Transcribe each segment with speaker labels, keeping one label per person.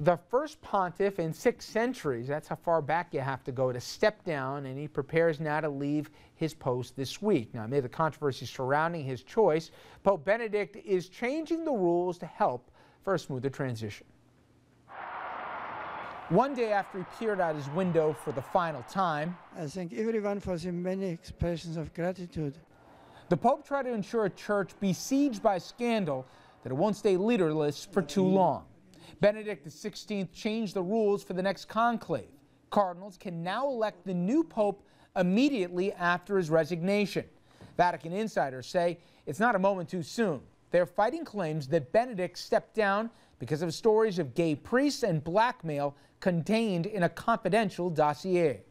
Speaker 1: The first pontiff in 6 centuries, that's how far back you have to go, to step down, and he prepares now to leave his post this week. Now, amid the controversy surrounding his choice, Pope Benedict is changing the rules to help for a smoother transition. One day after he peered out his window for the final time,
Speaker 2: I thank everyone for the many expressions of gratitude.
Speaker 1: The Pope tried to ensure a church besieged by scandal that it won't stay leaderless for too long. Benedict XVI changed the rules for the next conclave. Cardinals can now elect the new pope immediately after his resignation. Vatican insiders say it's not a moment too soon. They're fighting claims that Benedict stepped down because of stories of gay priests and blackmail contained in a confidential dossier.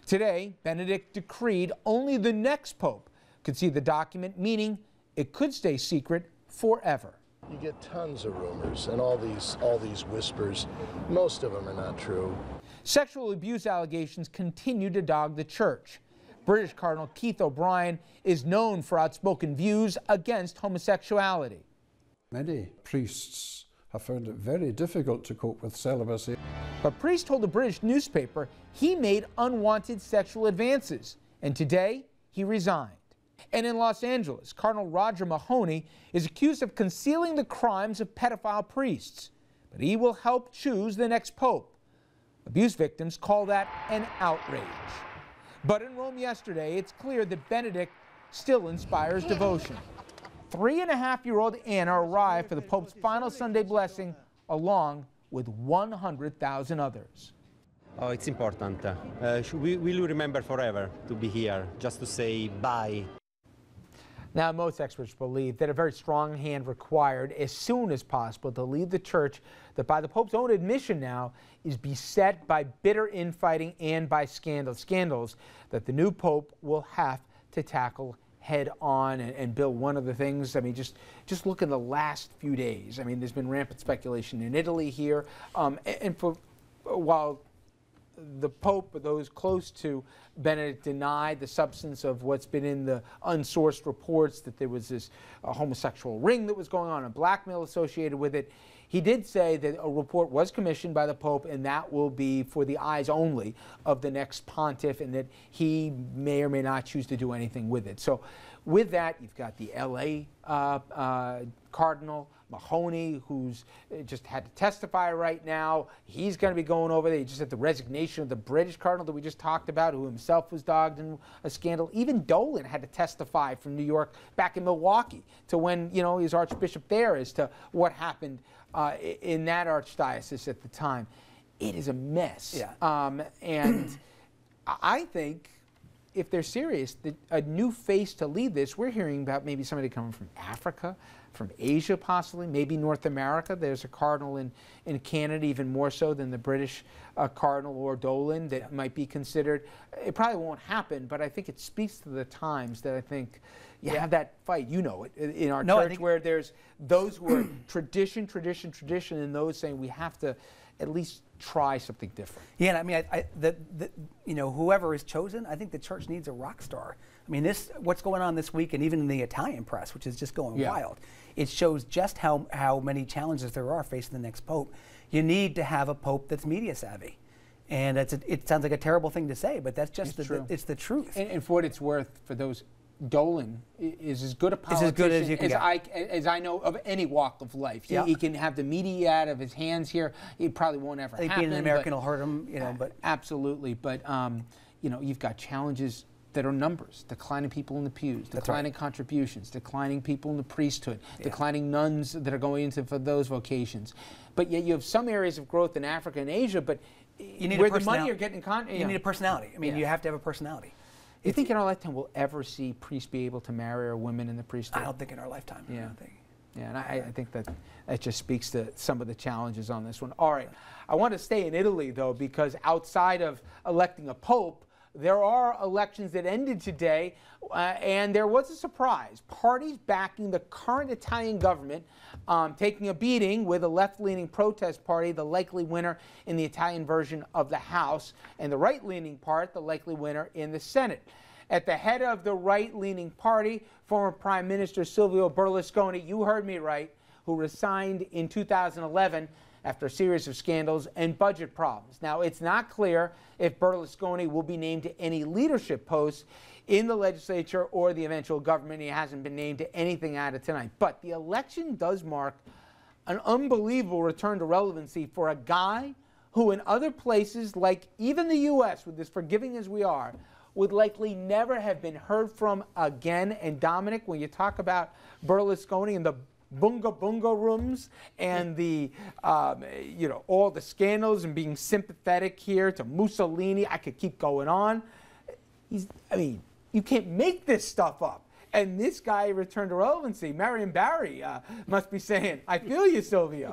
Speaker 1: Today, Benedict decreed only the next pope could see the document, meaning it could stay secret forever.
Speaker 3: You get tons of rumors and all these whispers. Most of them are not true.
Speaker 1: Sexual abuse allegations continue to dog the church. British Cardinal Keith O'Brien is known for outspoken views against homosexuality.
Speaker 4: Many priests have found it very difficult to cope with celibacy.
Speaker 1: But priest told a British newspaper he made unwanted sexual advances, and today he resigned. And in Los Angeles, Cardinal Roger Mahoney is accused of concealing the crimes of pedophile priests, but he will help choose the next pope. Abuse victims call that an outrage. But in Rome yesterday, it's clear that Benedict still inspires devotion. 3.5-year-old Anna arrived for the Pope's final Sunday blessing along with 100,000 others.
Speaker 5: Oh, it's important. We will remember forever to be here, just to say bye.
Speaker 1: Now, most experts believe that a very strong hand required as soon as possible to lead the church that, by the Pope's own admission now, is beset by bitter infighting and by scandals that the new Pope will have to tackle head on. And Bill, one of the things, I mean, just look in the last few days. I mean, there's been rampant speculation in Italy here, and for while the Pope or those close to Benedict denied the substance of what's been in the unsourced reports, that there was this homosexual ring that was going on and blackmail associated with it. He did say that a report was commissioned by the Pope, and that will be for the eyes only of the next pontiff, and that he may or may not choose to do anything with it. So with that, you've got the L.A. Cardinal Mahoney, who's just had to testify right now. He's going to be going over there. He just had the resignation of the British Cardinal that we just talked about, who himself was dogged in a scandal. Even Dolan had to testify from New York back in Milwaukee to when, you know, he was Archbishop there as to what happened in that archdiocese at the time. It is a mess. Yeah. And I think if they're serious, a new face to lead this, we're hearing about maybe somebody coming from Africa, from Asia possibly, maybe North America. There's a cardinal in Canada, even more so than the British cardinal or Dolan, that might be considered. It probably won't happen, but I think it speaks to the times that I think you have that fight, you know it, in our church, where there's those who are tradition, and those saying we have to at least try something different.
Speaker 6: Yeah, and I mean, you know, whoever is chosen, I think the church needs a rock star. I mean, what's going on this week, and even in the Italian press, which is just going wild, it shows just how many challenges there are facing the next pope. You need to have a pope that's media savvy. And it sounds like a terrible thing to say, but that's just it's the truth.
Speaker 1: And for what it's worth, for those, Dolan is as good a politician
Speaker 6: as good as you can
Speaker 1: as I know of any walk of life. He can have the media out of his hands here. It probably won't ever happen.
Speaker 6: Being an American will hurt him, you know. But
Speaker 1: absolutely. But you know, you've got challenges that are numbers: declining people in the pews, declining contributions, declining people in the priesthood, declining nuns that are going into for those vocations. But yet you have some areas of growth in Africa and Asia, but
Speaker 6: you need
Speaker 1: where the money are getting
Speaker 6: you need a personality. I mean, you have to have a personality.
Speaker 1: You think in our lifetime we'll ever see priests be able to marry or women in the priesthood?
Speaker 6: I don't think in our lifetime.
Speaker 1: Yeah. And I think that just speaks to some of the challenges on this one. All right. I want to stay in Italy, though, because outside of electing a pope, there are elections that ended today, and there was a surprise. Parties backing the current Italian government taking a beating with a left-leaning protest party, the likely winner in the Italian version of the House, and the right-leaning part, the likely winner in the Senate. At the head of the right-leaning party, former Prime Minister Silvio Berlusconi, you heard me right, who resigned in 2011 after a series of scandals and budget problems. Now, it's not clear if Berlusconi will be named to any leadership posts in the legislature or the eventual government. He hasn't been named to anything out of tonight. But the election does mark an unbelievable return to relevancy for a guy who in other places, like even the U.S., with as forgiving as we are, would likely never have been heard from again. And Dominic, when you talk about Berlusconi and the bunga bunga rooms and the, all the scandals and being sympathetic here to Mussolini, I could keep going on. You can't make this stuff up. And this guy returned to relevancy. Marion Barry must be saying, I feel you, Silvio.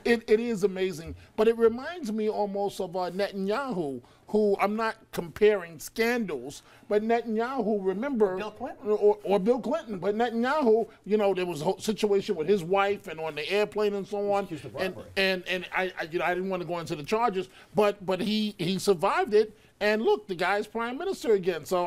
Speaker 7: It is amazing. But it reminds me almost of Netanyahu, who I'm not comparing scandals, but Netanyahu, remember.
Speaker 6: Bill Clinton.
Speaker 7: Or Bill Clinton. But Netanyahu, there was a whole situation with his wife and on the airplane and so on. And I didn't want to go into the charges, but he survived it. And look, the guy's prime minister again. So,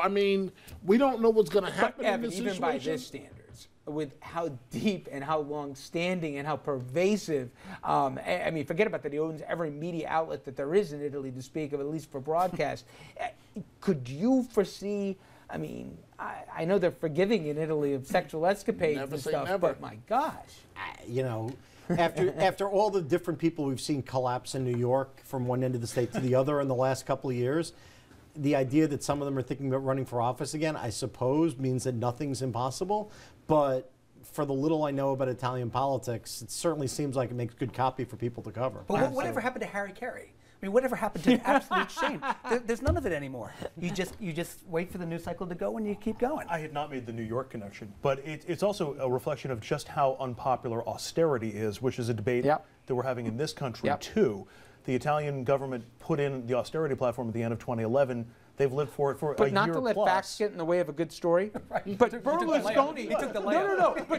Speaker 7: we don't know what's going to happen in this situation.
Speaker 1: Even by this standards, with how deep and how long-standing and how pervasive, forget about that he owns every media outlet that there is in Italy to speak of, at least for broadcast. Could you foresee, I know they're forgiving in Italy of sexual escapades and stuff, but my gosh.
Speaker 8: After all the different people we've seen collapse in New York from one end of the state to the other in the last couple of years, the idea that some of them are thinking about running for office again, I suppose, means that nothing's impossible. But for the little I know about Italian politics, it certainly seems like it makes good copy for people to cover.
Speaker 6: But whatever happened to Harry Carey? Whatever happened to absolute shame? There's none of it anymore. You just wait for the news cycle to go and you keep going.
Speaker 9: I had not made the New York connection, but it's also a reflection of just how unpopular austerity is, which is a debate that we're having in this country too. The Italian government put in the austerity platform at the end of 2011. They've lived for it for a year plus.
Speaker 1: But not to let facts get in the way of a good story.
Speaker 6: Right.
Speaker 1: But Berlusconi, But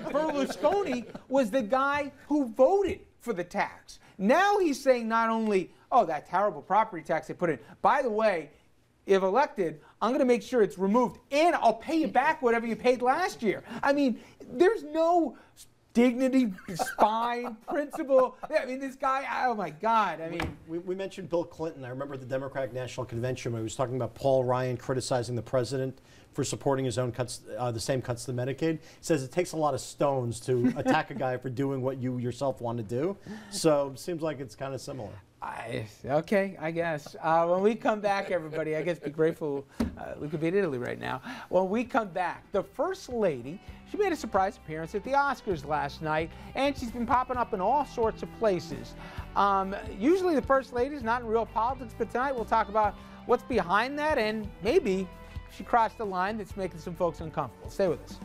Speaker 1: Berlusconi was the guy who voted for the tax. Now he's saying not only, oh, that terrible property tax they put in, by the way, if elected, I'm going to make sure it's removed, and I'll pay you back whatever you paid last year. There's no dignity, spine, principle. This guy, oh my God.
Speaker 8: We mentioned Bill Clinton. I remember at the Democratic National Convention when he was talking about Paul Ryan criticizing the president for supporting his own cuts, the same cuts to Medicaid. He says it takes a lot of stones to attack a guy for doing what you yourself want to do. So it seems like it's kind of similar.
Speaker 1: Okay, I guess. When we come back, everybody, I guess be grateful we could be in Italy right now. When we come back, the First Lady, she made a surprise appearance at the Oscars last night, and she's been popping up in all sorts of places. Usually the First Lady is not in real politics, but tonight we'll talk about what's behind that, and maybe she crossed the line that's making some folks uncomfortable. Stay with us.